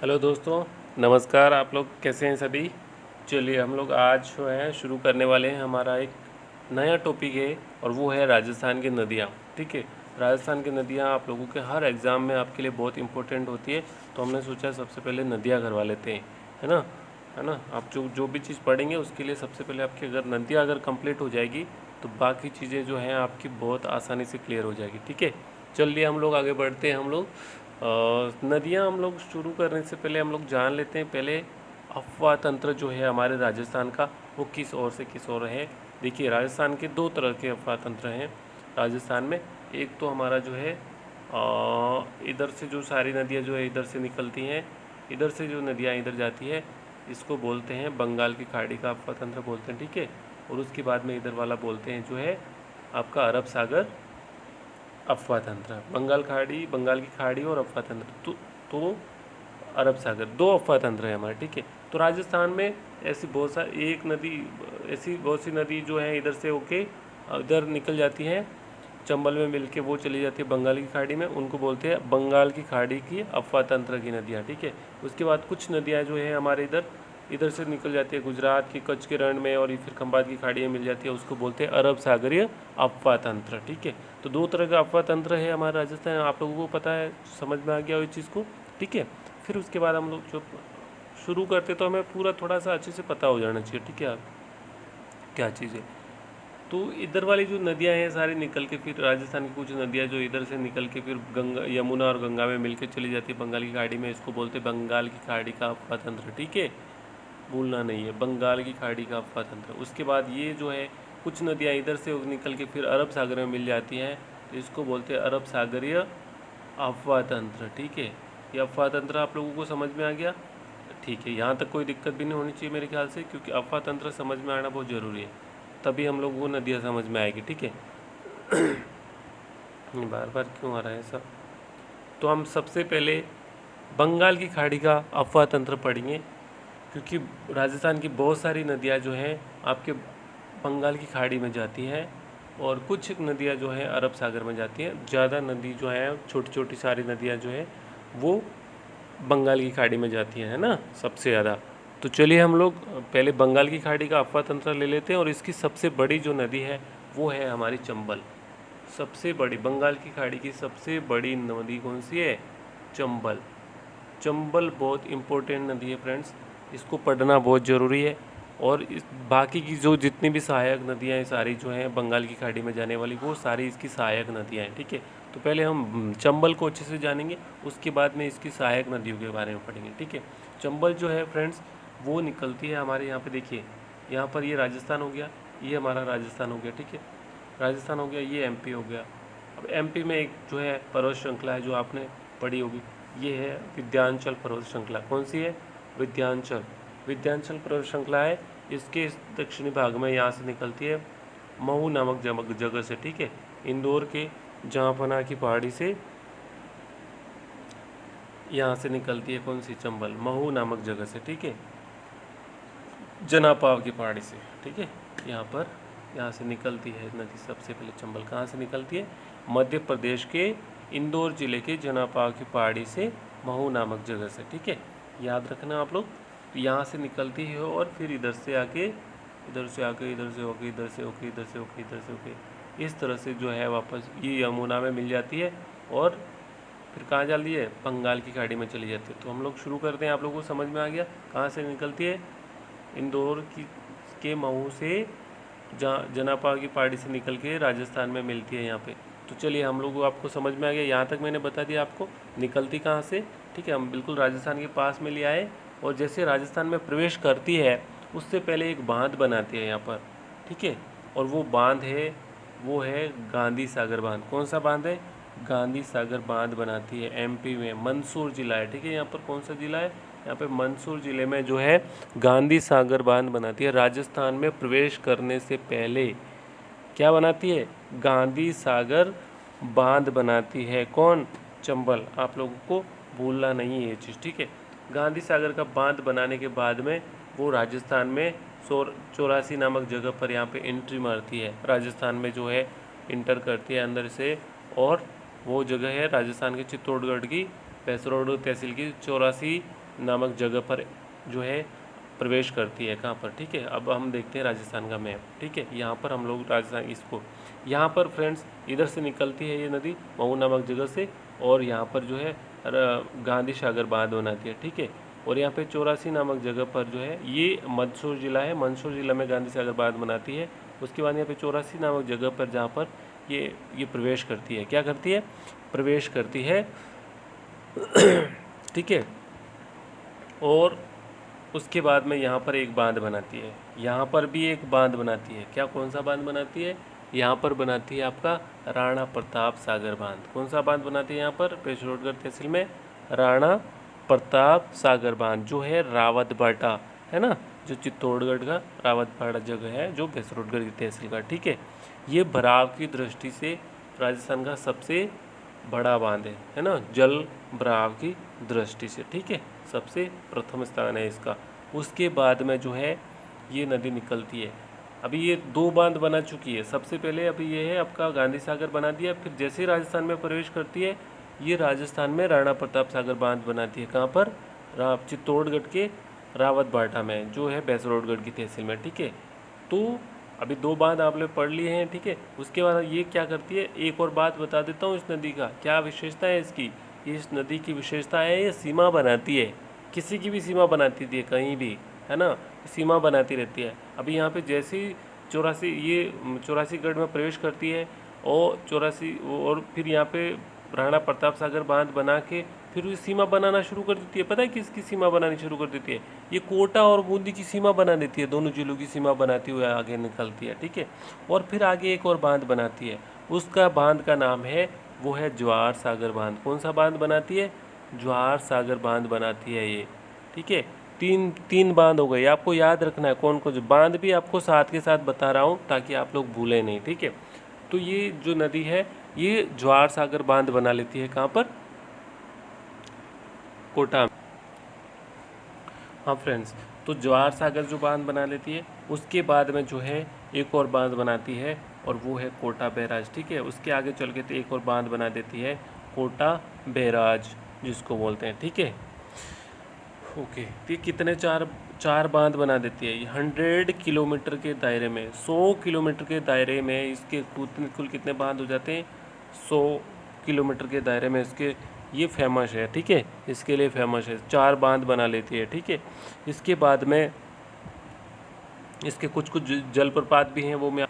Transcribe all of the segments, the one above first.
Hello दोस्तों, नमस्कार। आप लोग कैसे हैं सभी। चलिए हम लोग आज जो है शुरू करने वाले हैं। हमारा एक नया टॉपिक है और वो है राजस्थान की नदियाँ। ठीक है, राजस्थान की नदियाँ आप लोगों के हर एग्ज़ाम में आपके लिए बहुत इंपॉर्टेंट होती है, तो हमने सोचा सबसे पहले नदियाँ करवा लेते हैं, है ना। आप जो जो भी चीज़ पढ़ेंगे उसके लिए सबसे पहले आपकी अगर नदियाँ अगर कंप्लीट हो जाएगी तो बाकी चीज़ें जो हैं आपकी बहुत आसानी से क्लियर हो जाएगी। ठीक है, चलिए हम लोग आगे बढ़ते हैं। हम लोग नदियाँ हम लोग शुरू करने से पहले हम लोग जान लेते हैं पहले अफवाह तंत्र जो है हमारे राजस्थान का, वो किस ओर से किस ओर है। देखिए, राजस्थान के दो तरह के अफवाह तंत्र हैं राजस्थान में। एक तो हमारा जो है इधर से जो सारी नदियाँ जो है इधर से निकलती हैं, इधर से जो नदियाँ इधर जाती है, इसको बोलते हैं बंगाल की खाड़ी का अफवाह तंत्र बोलते हैं। ठीक है, और उसके बाद में इधर वाला बोलते हैं जो है आपका अरब सागर अफवाह तंत्र। बंगाल की खाड़ी और अफवाह तंत्र तो अरब सागर, दो अफवाह तंत्र है हमारे। ठीक है, तो राजस्थान में ऐसी बहुत सारी एक नदी, ऐसी बहुत सी नदी जो है इधर से होके इधर निकल जाती हैं, चंबल में मिलके वो चली जाती है बंगाल की खाड़ी में, उनको बोलते हैं बंगाल की खाड़ी की अफवाह तंत्र की नदियाँ। ठीक है, उसके बाद कुछ नदियाँ जो है हमारे इधर इधर से निकल जाती है गुजरात की कच्छ के रण में, और ये फिर खंबात की खाड़ी में मिल जाती है, उसको बोलते हैं अरब सागरीय अफवाह तंत्र। ठीक है, तो दो तरह का अफवाह तंत्र है हमारा राजस्थान, आप लोगों को पता है, समझ में आ गया हो इस चीज़ को। ठीक है, फिर उसके बाद हम लोग जो शुरू करते तो हमें पूरा थोड़ा सा अच्छे से पता हो जाना चाहिए। ठीक है, क्या चीज़ है। तो इधर वाली जो नदियाँ हैं सारी निकल के फिर राजस्थान की कुछ नदियाँ जो इधर से निकल के फिर गंगा, यमुना और गंगा में मिलकर चली जाती है बंगाल की खाड़ी में, इसको बोलते हैं बंगाल की खाड़ी का अफवाह तंत्र। ठीक है, भूलना नहीं है, बंगाल की खाड़ी का अफवाह तंत्र। उसके बाद ये जो है कुछ नदियाँ इधर से निकल के फिर अरब सागर में मिल जाती हैं, तो इसको बोलते हैं अरब सागरीय अफवाह तंत्र। ठीक है, ये अफवाह तंत्र आप लोगों को समझ में आ गया। ठीक है, यहाँ तक कोई दिक्कत भी नहीं होनी चाहिए मेरे ख्याल से, क्योंकि अफवाह तंत्र समझ में आना बहुत ज़रूरी है, तभी हम लोगों को नदियाँ समझ में आएगी। ठीक है, बार बार क्यों आ रहा है ऐसा। तो हम सबसे पहले बंगाल की खाड़ी का अफवाह तंत्र पढ़ेंगे, क्योंकि राजस्थान की बहुत सारी नदियाँ जो हैं आपके बंगाल की खाड़ी में जाती हैं, और कुछ नदियाँ जो हैं अरब सागर में जाती हैं। ज़्यादा नदी जो हैं, छोटी छोटी सारी नदियाँ जो हैं वो बंगाल की खाड़ी में जाती हैं, है ना, सबसे ज़्यादा। तो चलिए हम लोग पहले बंगाल की खाड़ी का अफवाह तंत्र ले लेते हैं, और इसकी सबसे बड़ी जो नदी है वो है हमारी चंबल। सबसे बड़ी बंगाल की खाड़ी की सबसे बड़ी नदी कौन सी है? चंबल। चंबल बहुत इम्पोर्टेंट नदी है फ्रेंड्स, इसको पढ़ना बहुत ज़रूरी है। और इस बाकी की जो जितनी भी सहायक नदियाँ हैं सारी जो हैं बंगाल की खाड़ी में जाने वाली, वो सारी इसकी सहायक नदियाँ हैं। ठीक है, तो पहले हम चंबल को अच्छे से जानेंगे, उसके बाद में इसकी सहायक नदियों के बारे में पढ़ेंगे। ठीक है, चंबल जो है फ्रेंड्स वो निकलती है हमारे यहाँ पे। देखिए, यहाँ पर ये राजस्थान हो गया, ये हमारा राजस्थान हो गया। ठीक है, राजस्थान हो गया, ये एमपी हो गया। अब एमपी में एक जो है पर्वत श्रृंखला है जो आपने पढ़ी होगी, ये है विंध्याचल पर्वत श्रृंखला। कौन सी है? विंध्याचल। विंध्याचल पर्वत श्रृंखला है, इसके दक्षिणी भाग में यहाँ से निकलती है महू नामक जगह से। ठीक है, इंदौर के जहाँपना की पहाड़ी से यहाँ से निकलती है कौन सी? चंबल, महू नामक जगह से। ठीक है, जनापाव की पहाड़ी से। ठीक है, यहाँ से निकलती है नदी सबसे पहले। चंबल कहाँ से निकलती है? मध्य प्रदेश के इंदौर जिले के जनापाव की पहाड़ी से, महू नामक जगह से। ठीक है, याद रखना आप लोग। तो यहाँ से निकलती है और फिर इधर से आके, इधर से आके, इधर से होके, इधर से होके, इधर से होके, इधर से होके, इस तरह से जो है वापस ये यमुना में मिल जाती है, और फिर कहाँ जाती है? बंगाल की खाड़ी में चली जाती है। तो हम लोग शुरू करते हैं, आप लोगों को समझ में आ गया कहाँ से निकलती है? इंदौर की के महू से, जहाँ जनापा की पहाड़ी से निकल के राजस्थान में मिलती है यहाँ पे। तो चलिए हम लोग आपको समझ में आ गया, यहाँ तक मैंने बता दिया आपको निकलती कहाँ से। ठीक है, हम बिल्कुल राजस्थान के पास में ले आए, और जैसे राजस्थान में प्रवेश करती है उससे पहले एक बांध बनाती है यहाँ पर। ठीक है, और वो बांध है, वो है गांधी सागर बांध। कौन सा बांध है? गांधी सागर बांध बनाती है एमपी में, मंदसौर जिला है। ठीक है, यहाँ पर कौन सा जिला है? यहाँ पे मंदसौर जिले में जो है गांधी सागर बांध बनाती है। राजस्थान में प्रवेश करने से पहले क्या बनाती है? गांधी सागर बांध बनाती है। कौन? चंबल। आप लोगों को भूलना नहीं है ये चीज़। ठीक है, गांधी सागर का बांध बनाने के बाद में वो राजस्थान में 84 नामक जगह पर यहाँ पे एंट्री मारती है, राजस्थान में जो है इंटर करती है अंदर से। और वो जगह है राजस्थान के चित्तौड़गढ़ की भैंसरोड तहसील की 84 नामक जगह पर जो है प्रवेश करती है। कहाँ पर, ठीक है। अब हम देखते हैं राजस्थान का मैप, ठीक है। यहाँ पर हम लोग राजस्थान इसको, यहाँ पर फ्रेंड्स इधर से निकलती है ये नदी महू नामक जगह से, और यहाँ पर जो है गांधी सागर बांध बनाती है, ठीक है। और यहाँ पे 84 नामक जगह पर जो है ये मंदसौर जिला है, मंदसौर जिला में गांधी सागर बांध बनाती है। उसके बाद यहाँ पे 84 नामक जगह पर जहाँ पर ये प्रवेश करती है, क्या करती है, प्रवेश करती है, ठीक है। और उसके बाद में यहाँ पर एक बांध बनाती है, यहाँ पर भी एक बांध बनाती है। क्या, कौन सा बांध बनाती है, यहाँ पर बनाती है आपका राणा प्रताप सागर बांध। कौन सा बांध बनाती है यहाँ पर, बेसरोडगढ़ तहसील में राणा प्रताप सागर बांध, जो है रावतबाटा है ना, जो चित्तौड़गढ़ का रावतबाड़ा जगह है, जो बेसरोडगढ़ की तहसील का, ठीक है। ये भराव की दृष्टि से राजस्थान का सबसे बड़ा बांध है ना, जल भराव की दृष्टि से, ठीक है, सबसे प्रथम स्थान है इसका। उसके बाद में जो है ये नदी निकलती है। अभी ये 2 बांध बना चुकी है। सबसे पहले अभी ये है आपका गांधी सागर बना दिया, फिर जैसे ही राजस्थान में प्रवेश करती है ये राजस्थान में राणा प्रताप सागर बांध बनाती है। कहाँ पर, चित्तौड़गढ़ के रावतबाटा में, जो है बेसरोडगढ़ की तहसील में, ठीक है। तो अभी 2 बांध आप लोग पढ़ लिए हैं, ठीक है। उसके बाद ये क्या करती है, एक और बात बता देता हूँ इस नदी का, क्या विशेषता है इसकी। इस नदी की विशेषता है ये सीमा बनाती है, किसी की भी सीमा बनाती थी कहीं भी, है ना, सीमा बनाती रहती है। अभी यहाँ पे जैसे ही 84 गढ़ में प्रवेश करती है और 84 और फिर यहाँ पे राणा प्रताप सागर बांध बना के फिर वो सीमा बनाना शुरू कर देती है। पता है किसकी सीमा बनानी शुरू कर देती है, ये कोटा और बूंदी की सीमा बना देती है, दोनों जिलों की सीमा बनाती हुई आगे निकलती है, ठीक है। और फिर आगे एक और बांध बनाती है, उसका बांध का नाम है, वो है ज्वार सागर बांध। कौन सा बांध बनाती है, ज्वार सागर बांध बनाती है ये, ठीक है। तीन बांध हो गए, आपको याद रखना है कौन कौन से बांध, भी आपको साथ के साथ बता रहा हूँ ताकि आप लोग भूलें नहीं, ठीक है। तो ये जो नदी है ये ज्वार सागर बांध बना लेती है, कहाँ पर, कोटा। हाँ फ्रेंड्स, तो ज्वार सागर जो बांध बना लेती है, उसके बाद में जो है एक और बांध बनाती है और वो है कोटा बैराज, ठीक है। उसके आगे चल के तो एक और बांध बना देती है, कोटा बैराज जिसको बोलते हैं, ठीक है। ओके, तो ये कितने चार बांध बना देती है, 100 किलोमीटर के दायरे में, 100 किलोमीटर के दायरे में इसके कुल कितने बांध हो जाते हैं, 100 किलोमीटर के दायरे में इसके, ये फेमस है, ठीक है, इसके लिए फेमस है, 4 बांध बना लेती है, ठीक है। इसके बाद में इसके कुछ जलप्रपात भी हैं, वो मैं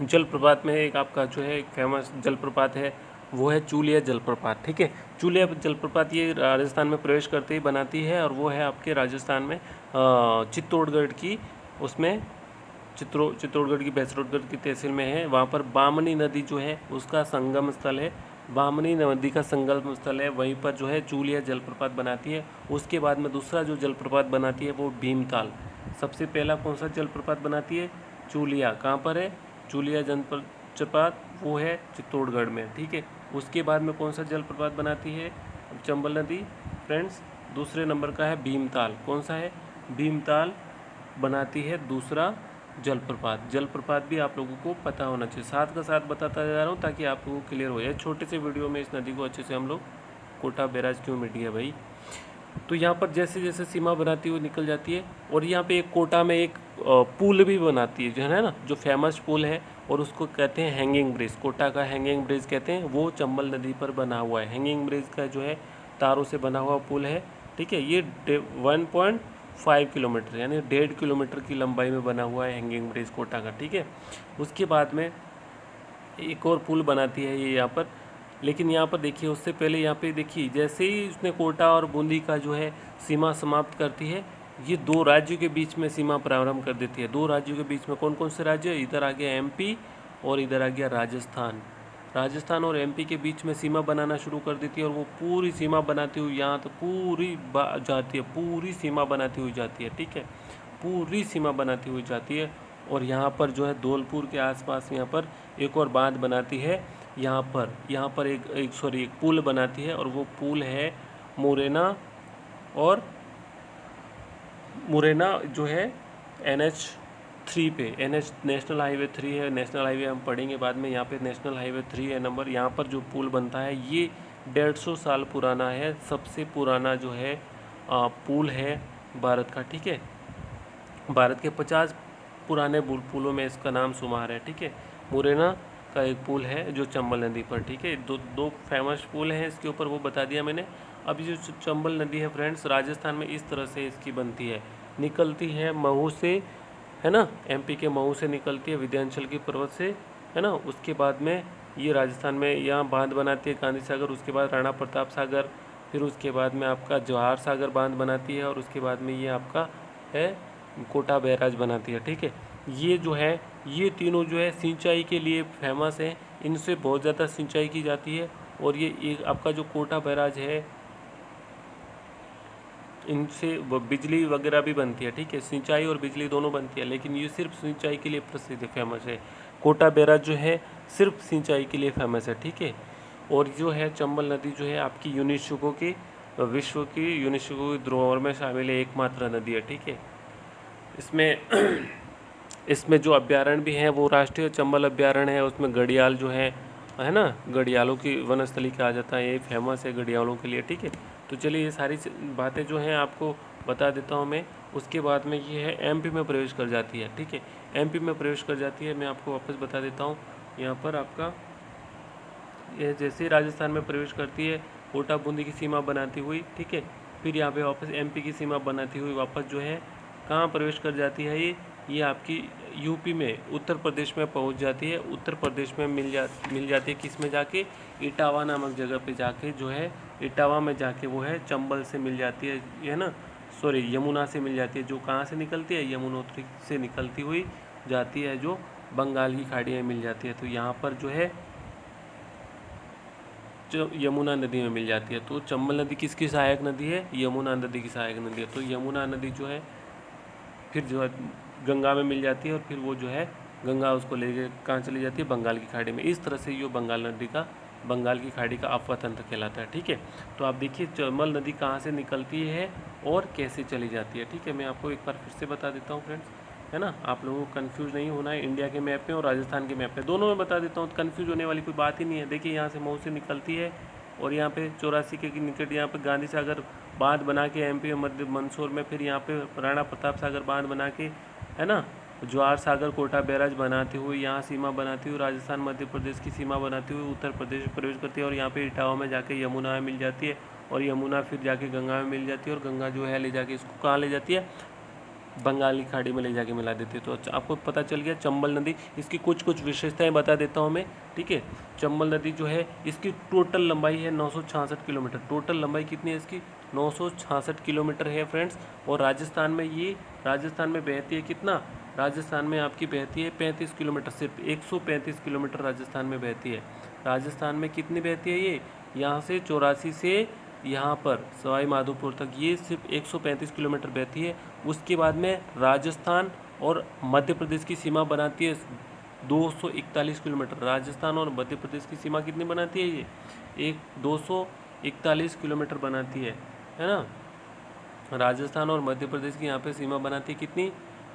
जलप्रपात में एक आपका जो है एक फेमस जलप्रपात है, वो है चूलिया जलप्रपात, ठीक है। चूलिया जलप्रपात ये राजस्थान में प्रवेश करते ही बनाती है, और वो है आपके राजस्थान में चित्तौड़गढ़ की, उसमें चित्तौड़गढ़ की बेसरोडगढ़ की तहसील में है। वहाँ पर बामनी नदी जो है उसका संगम स्थल है, बामनी नदी का संगम स्थल है, वहीं पर जो है चूलिया जलप्रपात बनाती है। उसके बाद में दूसरा जो जलप्रपात बनाती है वो भीमताल। सबसे पहला कौन सा जलप्रपात बनाती है, चूलिया, कहाँ पर है, चूलिया जलप्रपात, वो है चित्तौड़गढ़ में, ठीक है। उसके बाद में कौन सा जलप्रपात बनाती है, चंबल नदी फ्रेंड्स, दूसरे नंबर का है भीमताल। कौन सा है, भीमताल बनाती है दूसरा जलप्रपात भी आप लोगों को पता होना चाहिए, साथ का साथ बताता जा रहा हूँ ताकि आप लोगों को क्लियर हो जाए। छोटे से वीडियो में इस नदी को अच्छे से हम लोग, कोटा बैराज क्यों मिट गया भाई। तो यहाँ पर जैसे जैसे सीमा बनाती हुई निकल जाती है, और यहाँ पे एक कोटा में एक पुल भी बनाती है, जो है ना, जो फेमस पुल है, और उसको कहते हैं हैंगिंग ब्रिज, कोटा का हैंगिंग ब्रिज कहते हैं। वो चंबल नदी पर बना हुआ है, हैंगिंग ब्रिज का जो है तारों से बना हुआ पुल है, ठीक है। ये 1.5 किलोमीटर यानी 1.5 किलोमीटर की लंबाई में बना हुआ है हैंगिंग ब्रिज कोटा का, ठीक है। उसके बाद में एक और पुल बनाती है ये यहाँ पर, लेकिन यहाँ पर देखिए उससे पहले यहाँ पे देखिए जैसे ही उसने कोटा और बूंदी का जो है सीमा समाप्त करती है, ये 2 राज्यों के बीच में सीमा प्रारंभ कर देती है। 2 राज्यों के बीच में कौन कौन से राज्य, इधर आ गया एमपी और इधर आ गया राजस्थान और एमपी के बीच में सीमा बनाना शुरू कर देती है, और वो पूरी सीमा बनाती हुई यहाँ तो पूरी जाती है, पूरी सीमा बनाती हुई जाती है, ठीक है, पूरी सीमा बनाती हुई जाती है। और यहाँ पर जो है धौलपुर के आसपास यहाँ पर एक और बांध बनाती है, यहाँ पर एक पुल बनाती है, और वो पुल है मुरैना जो है NH3 पे, नेशनल हाईवे 3 है, नेशनल हाईवे हम पढ़ेंगे बाद में, यहाँ पे नेशनल हाईवे 3 है नंबर। यहाँ पर जो पुल बनता है ये 150 साल पुराना है, सबसे पुराना जो है पुल है भारत का, ठीक है। भारत के 50 पुराने पुलों में इसका नाम शुमार है, ठीक है। मुरैना का एक पुल है जो चंबल नदी पर, ठीक है। दो फेमस पुल हैं इसके ऊपर, वो बता दिया मैंने। अब ये जो चंबल नदी है फ्रेंड्स, राजस्थान में इस तरह से इसकी बनती है, निकलती है महू से, है ना, एमपी के महू से निकलती है, विंध्याचल की पर्वत से, है ना। उसके बाद में ये राजस्थान में यहाँ बांध बनाती है गांधी सागर, उसके बाद राणा प्रताप सागर, फिर उसके बाद में आपका जवाहर सागर बांध बनाती है, और उसके बाद में ये आपका है कोटा बैराज बनाती है, ठीक है। ये जो है, ये तीनों जो है सिंचाई के लिए फेमस है, इनसे बहुत ज़्यादा सिंचाई की जाती है। और ये एक आपका जो कोटा बैराज है, इनसे बिजली वगैरह भी बनती है, ठीक है। सिंचाई और बिजली दोनों बनती है, लेकिन ये सिर्फ सिंचाई के लिए प्रसिद्ध फेमस है। कोटा बैराज जो है सिर्फ सिंचाई के लिए फेमस है, ठीक है। और जो है चंबल नदी जो है आपकी यूनेस्को की, विश्व की यूनेस्को की धरोहर में शामिल है एकमात्र नदी है, ठीक है। इसमें इसमें जो अभ्यारण्य भी हैं वो राष्ट्रीय चंबल अभ्यारण्य है, उसमें घड़ियाल जो है ना, घड़ियालों की वनस्थली कहा जाता है, ये फेमस है घड़ियालों के लिए, ठीक है। तो चलिए ये सारी बातें जो हैं आपको बता देता हूँ मैं। उसके बाद में ये है एमपी में प्रवेश कर जाती है, ठीक है। एमपी में प्रवेश कर जाती है, मैं आपको वापस बता देता हूँ। यहाँ पर आपका ये जैसे राजस्थान में प्रवेश करती है, कोटा बूंदी की सीमा बनाती हुई, ठीक है। फिर यहाँ पे वापस एमपी की सीमा बनाती हुई वापस जो है कहाँ प्रवेश कर जाती है, ये आपकी यूपी में, उत्तर प्रदेश में पहुँच जाती है। उत्तर प्रदेश में मिल जाती है किस में जाके, इटावा नामक जगह पे जाके जो है, इटावा में जाके वो है चंबल से मिल जाती है ना, सॉरी यमुना से मिल जाती है, जो कहाँ से निकलती है, यमुनोत्री से निकलती हुई जाती है, जो बंगाल की खाड़ी में मिल जाती है। तो यहाँ पर जो है जो यमुना नदी में मिल जाती है। तो चंबल नदी किसकी सहायक नदी है, यमुना नदी की सहायक नदी है। तो यमुना नदी जो है फिर जो है गंगा में मिल जाती है, और फिर वो जो है गंगा उसको लेके कहाँ चली जाती है, बंगाल की खाड़ी में। इस तरह से ये बंगाल की खाड़ी का अपवा तंत्र कहलाता है, ठीक है। तो आप देखिए चंबल नदी कहाँ से निकलती है और कैसे चली जाती है, ठीक है। मैं आपको एक बार फिर से बता देता हूँ फ्रेंड्स, है ना, आप लोगों को कन्फ्यूज़ नहीं होना है। इंडिया के मैप में और राजस्थान के मैप में दोनों में बता देता हूँ, तो कन्फ्यूज़ होने वाली कोई बात ही नहीं है। देखिए यहाँ से मऊ से निकलती है, और यहाँ पे 84 के निकट यहाँ पे गांधी सागर बांध बना के एमपी मध्य मंदसौर में, फिर यहाँ पे राणा प्रताप सागर बांध बना के, है ना, जवाहर सागर कोटा बैराज बनाते हुए यहाँ सीमा बनाती हुई राजस्थान मध्य प्रदेश की सीमा बनाती हुई उत्तर प्रदेश में प्रवेश करती है, और यहाँ पे इटावा में जाके यमुना में मिल जाती है, और यमुना फिर जाके गंगा में मिल जाती है, और गंगा जो है ले जाके इसको कहाँ ले जाती है, बंगाली खाड़ी में ले जाके मिला देती है। तो अच्छा आपको पता चल गया चंबल नदी, इसकी कुछ विशेषताएं बता देता हूँ मैं, ठीक है। चंबल नदी जो है इसकी टोटल लंबाई है 966 किलोमीटर। टोटल लंबाई कितनी है इसकी, 966 किलोमीटर है फ्रेंड्स। और राजस्थान में बहती है कितना, राजस्थान में आपकी बहती है 35 किलोमीटर, सिर्फ 135 किलोमीटर राजस्थान में बहती है। राजस्थान में कितनी बहती है ये, यहाँ से 84 से यहाँ पर सवाई माधोपुर तक ये सिर्फ 135 किलोमीटर बहती है। उसके बाद में राजस्थान और मध्य प्रदेश की सीमा बनाती है 241 किलोमीटर। राजस्थान और मध्य प्रदेश की सीमा कितनी बनाती है ये, 241 किलोमीटर बनाती है ना। राजस्थान और मध्य प्रदेश की यहाँ पे सीमा बनाती है कितनी,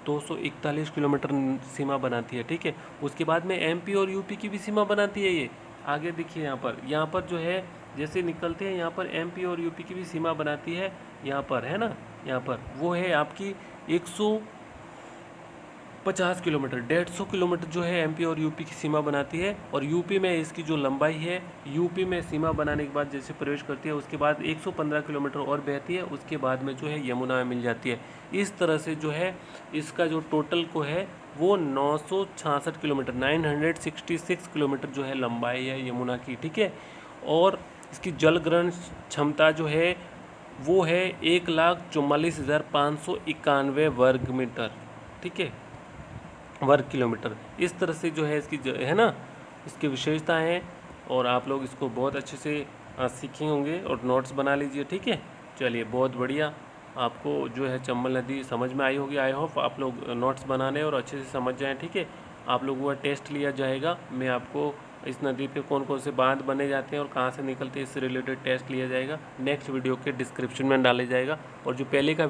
241 किलोमीटर सीमा बनाती है, ठीक है। उसके बाद में एमपी और यूपी की भी सीमा बनाती है ये। आगे देखिए यहाँ पर जो है जैसे निकलते हैं, यहाँ पर एमपी और यूपी की भी सीमा बनाती है, यहाँ पर है ना, यहाँ पर वो है आपकी 150 किलोमीटर, 150 किलोमीटर जो है एमपी और यूपी की सीमा बनाती है। और यूपी में इसकी जो लंबाई है, यूपी में सीमा बनाने के बाद जैसे प्रवेश करती है, उसके बाद 115 किलोमीटर और बहती है, उसके बाद में जो है यमुना में मिल जाती है। इस तरह से जो है इसका जो टोटल को है वो 966 किलोमीटर, 966 किलोमीटर जो है लंबाई है यमुना की, ठीक है। और इसकी जल ग्रहण क्षमता जो है वो है 1,44,591 वर्ग मीटर, ठीक है, वर्ग किलोमीटर। इस तरह से जो है इसकी है ना, इसकी विशेषता है। और आप लोग इसको बहुत अच्छे से सीखे होंगे और नोट्स बना लीजिए, ठीक है। चलिए बहुत बढ़िया, आपको जो है चंबल नदी समझ में आई होगी। आई होप आप लोग नोट्स बनाने और अच्छे से समझ जाएं, ठीक है। आप लोगों का टेस्ट लिया जाएगा, मैं आपको इस नदी पे कौन कौन से बांध बने जाते हैं और कहाँ से निकलते हैं इससे रिलेटेड टेस्ट लिया जाएगा, नेक्स्ट वीडियो के डिस्क्रिप्शन में डाले जाएगा। और जो पहले का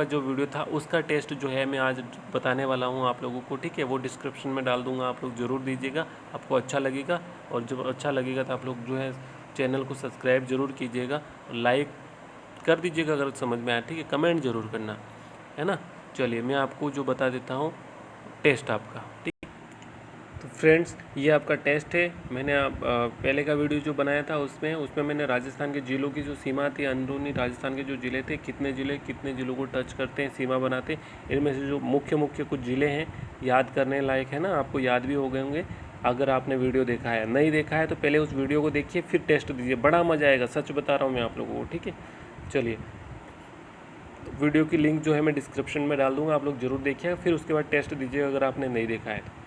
जो वीडियो था उसका टेस्ट जो है मैं आज बताने वाला हूँ आप लोगों को, ठीक है। वो डिस्क्रिप्शन में डाल दूँगा, आप लोग ज़रूर दीजिएगा, आपको अच्छा लगेगा। और जब अच्छा लगेगा तो आप लोग जो है चैनल को सब्सक्राइब ज़रूर कीजिएगा, लाइक कर दीजिएगा अगर समझ में आया, ठीक है। कमेंट जरूर करना, है ना। चलिए मैं आपको जो बता देता हूँ टेस्ट आपका, ठीक। तो फ्रेंड्स ये आपका टेस्ट है। मैंने पहले का वीडियो जो बनाया था उसमें मैंने राजस्थान के ज़िलों की जो सीमा थी, अंदरूनी राजस्थान के जो ज़िले थे, कितने ज़िलों को टच करते हैं, सीमा बनाते हैं, इनमें से जो मुख्य कुछ ज़िले हैं याद करने लायक है ना, आपको याद भी हो गए होंगे अगर आपने वीडियो देखा है। नहीं देखा है तो पहले उस वीडियो को देखिए फिर टेस्ट दीजिए, बड़ा मज़ा आएगा, सच बता रहा हूँ मैं आप लोगों को, ठीक है। चलिए वीडियो की लिंक जो है मैं डिस्क्रिप्शन में डाल दूँगा, आप लोग जरूर देखिएगा, फिर उसके बाद टेस्ट दीजिएगा अगर आपने नहीं देखा है तो।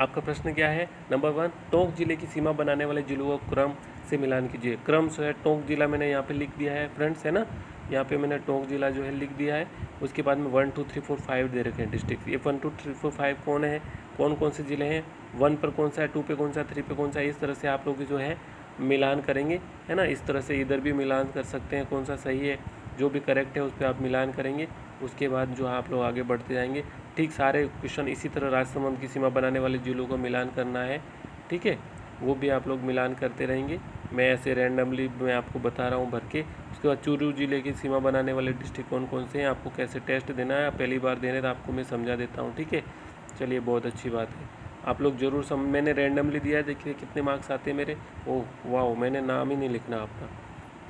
आपका प्रश्न क्या है? नंबर 1, टोंक जिले की सीमा बनाने वाले जिलों को क्रम से मिलान कीजिए। क्रम से है टोंक जिला मैंने यहाँ पे लिख दिया है फ्रेंड्स, है ना। यहाँ पे मैंने टोंक जिला जो है लिख दिया है। उसके बाद में 1 2 3 4 5 दे रखे हैं डिस्ट्रिक्ट। ये 1 2 3 4 5 कौन है, कौन से ज़िले हैं, 1 पर कौन सा है, 2 पे कौन सा, 3 पे कौन सा है। इस तरह से आप लोग जो है मिलान करेंगे, है ना। इस तरह से इधर भी मिलान कर सकते हैं, कौन सा सही है, जो भी करेक्ट है उस पर आप मिलान करेंगे। उसके बाद जो आप लोग आगे बढ़ते जाएंगे, ठीक। सारे क्वेश्चन इसी तरह राजसमंद की सीमा बनाने वाले जिलों को मिलान करना है, ठीक है। वो भी आप लोग मिलान करते रहेंगे, मैं ऐसे रैंडमली मैं आपको बता रहा हूँ भर के। उसके बाद चूरू जिले की सीमा बनाने वाले डिस्ट्रिक्ट कौन कौन से हैं, आपको कैसे टेस्ट देना है, पहली बार देने तो आपको मैं समझा देता हूँ, ठीक है। चलिए बहुत अच्छी बात है, आप लोग ज़रूर मैंने रैंडमली दिया है, देखिए कितने मार्क्स आते हैं मेरे। ओह वाह, मैंने नाम ही नहीं लिखना, आपका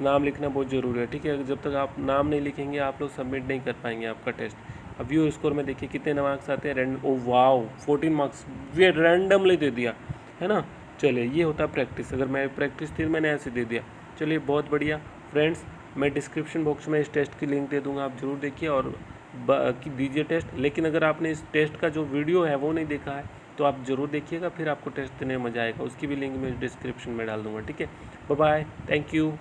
नाम लिखना बहुत ज़रूरी है, ठीक है। जब तक आप नाम नहीं लिखेंगे आप लोग सबमिट नहीं कर पाएंगे आपका टेस्ट। अब व्यू स्कोर में देखिए कितने मार्क्स आते हैं। ओ वाओ 14 मार्क्स, ये रैंडमली दे दिया, है ना। चलिए ये होता है प्रैक्टिस, अगर मैं प्रैक्टिस थी मैंने ऐसे दे दिया। चलिए बहुत बढ़िया फ्रेंड्स, मैं डिस्क्रिप्शन बॉक्स में इस टेस्ट की लिंक दे दूँगा, आप ज़रूर देखिए और दीजिए टेस्ट। लेकिन अगर आपने इस टेस्ट का जो वीडियो है वो नहीं देखा है तो आप ज़रूर देखिएगा, फिर आपको टेस्ट देने में मज़ा आएगा। उसकी भी लिंक मैं डिस्क्रिप्शन में डाल दूँगा, ठीक है। Bye bye, thank you.